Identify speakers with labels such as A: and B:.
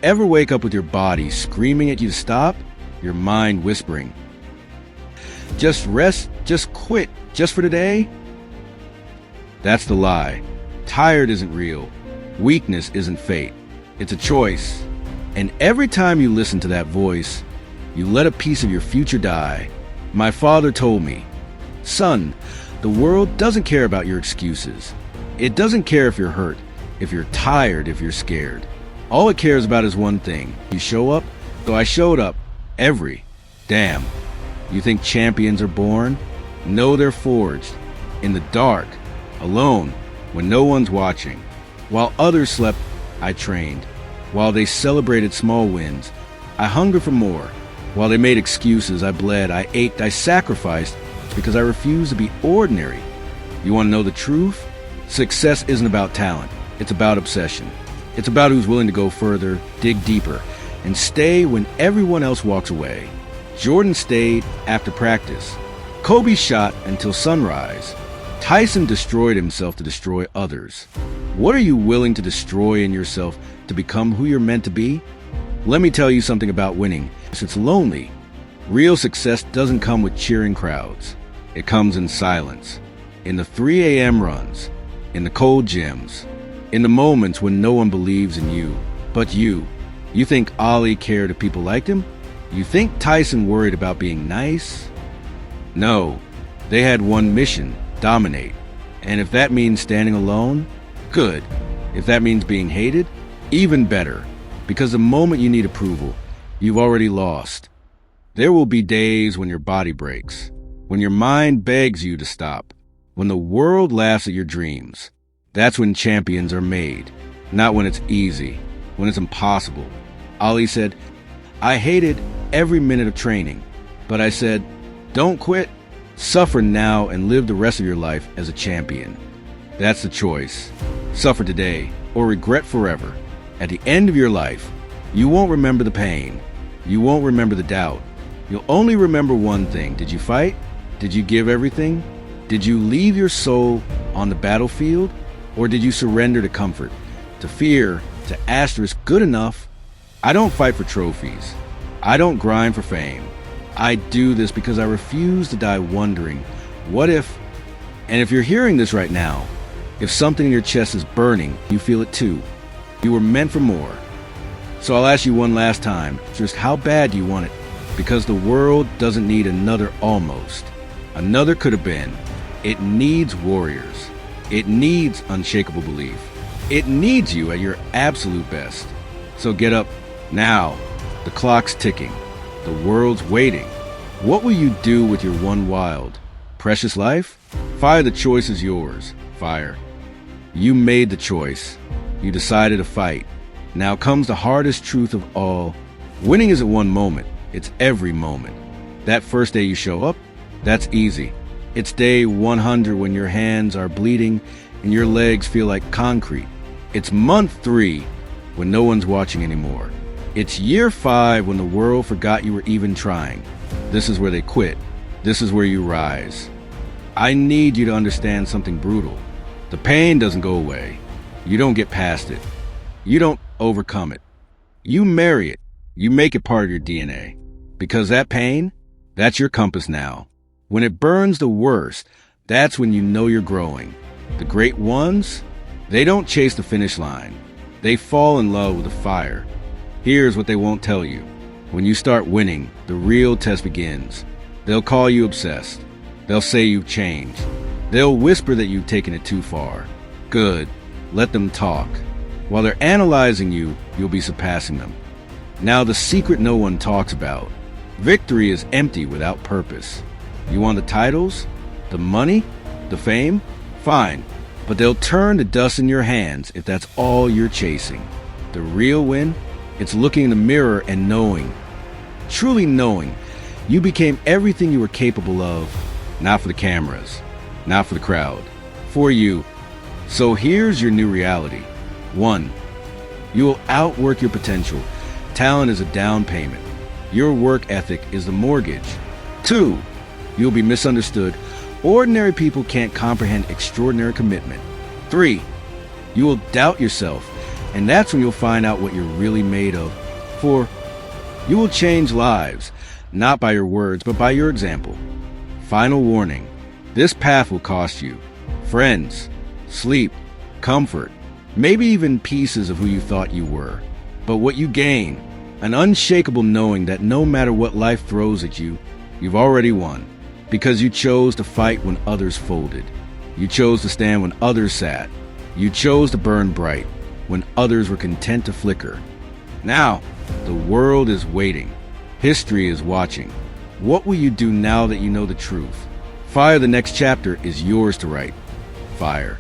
A: ever wake up with your body screaming at you to stop, your mind whispering, just rest, just quit, just for today? That's the lie. Tired isn't real. Weakness isn't fate. It's a choice. And every time you listen to that voice, you let a piece of your future die. My father told me, son, the world doesn't care about your excuses. It doesn't care if you're hurt, if you're tired, if you're scared. All it cares about is one thing. You show up? So I showed up. Damn. You think champions are born? No, they're forged. In the dark, alone, when no one's watching. While others slept, I trained. While they celebrated small wins, I hungered for more. While they made excuses, I bled, I ached, I sacrificed because I refused to be ordinary. You want to know the truth? Success isn't about talent. It's about obsession. It's about who's willing to go further, dig deeper, and stay when everyone else walks away. Jordan stayed after practice. Kobe shot until sunrise. Tyson destroyed himself to destroy others. What are you willing to destroy in yourself to become who you're meant to be? Let me tell you something about winning. It's lonely. Real success doesn't come with cheering crowds. It comes in silence, in the 3 a.m. runs, in the cold gyms, in the moments when no one believes in you but you. You think Ali cared if people liked him? You think Tyson worried about being nice? No, they had one mission: dominate. And if that means standing alone, good. If that means being hated, even better. Because the moment you need approval, you've already lost. There will be days when your body breaks, when your mind begs you to stop, when the world laughs at your dreams. That's when champions are made, not when it's easy, when it's impossible. Ali said, I hated every minute of training, but I said, don't quit. Suffer now and live the rest of your life as a champion. That's the choice. Suffer today or regret forever. At the end of your life, you won't remember the pain. You won't remember the doubt. You'll only remember one thing. Did you fight? Did you give everything? Did you leave your soul on the battlefield? Or did you surrender to comfort, to fear, to asterisk good enough? I don't fight for trophies. I don't grind for fame. I do this because I refuse to die wondering, what if? And if you're hearing this right now, if something in your chest is burning, you feel it too. You were meant for more. So I'll ask you one last time, just how bad do you want it? Because the world doesn't need another almost. Another could have been. It needs warriors. It needs unshakable belief. It needs you at your absolute best. So get up now. The clock's ticking. The world's waiting. What will you do with your one wild, precious life? Fire, the choice is yours. Fire. You made the choice. You decided to fight. Now comes the hardest truth of all. Winning isn't one moment. It's every moment. That first day you show up, that's easy. It's day 100 when your hands are bleeding and your legs feel like concrete. It's month 3 when no one's watching anymore. It's year 5 when the world forgot you were even trying. This is where they quit. This is where you rise. I need you to understand something brutal. The pain doesn't go away. You don't get past it. You don't overcome it. You marry it. You make it part of your DNA. Because that pain, that's your compass now. When it burns the worst, that's when you know you're growing. The great ones, they don't chase the finish line. They fall in love with the fire. Here's what they won't tell you. When you start winning, the real test begins. They'll call you obsessed. They'll say you've changed. They'll whisper that you've taken it too far. Good. Let them talk. While they're analyzing you, you'll be surpassing them. Now the secret no one talks about. Victory is empty without purpose. You want the titles? The money? The fame? Fine. But they'll turn to dust in your hands if that's all you're chasing. The real win? It's looking in the mirror and knowing. Truly knowing. You became everything you were capable of. Not for the cameras. Not for the crowd. For you. So here's your new reality. 1. You will outwork your potential. Talent is a down payment. Your work ethic is the mortgage. 2. You'll be misunderstood. Ordinary people can't comprehend extraordinary commitment. 3. You will doubt yourself. And that's when you'll find out what you're really made of. For you will change lives, not by your words, but by your example. Final warning, this path will cost you friends, sleep, comfort, maybe even pieces of who you thought you were. But what you gain, an unshakable knowing that no matter what life throws at you, you've already won. Because you chose to fight when others folded. You chose to stand when others sat. You chose to burn bright when others were content to flicker. Now, the world is waiting. History is watching. What will you do now that you know the truth? Fire, the next chapter is yours to write. Fire.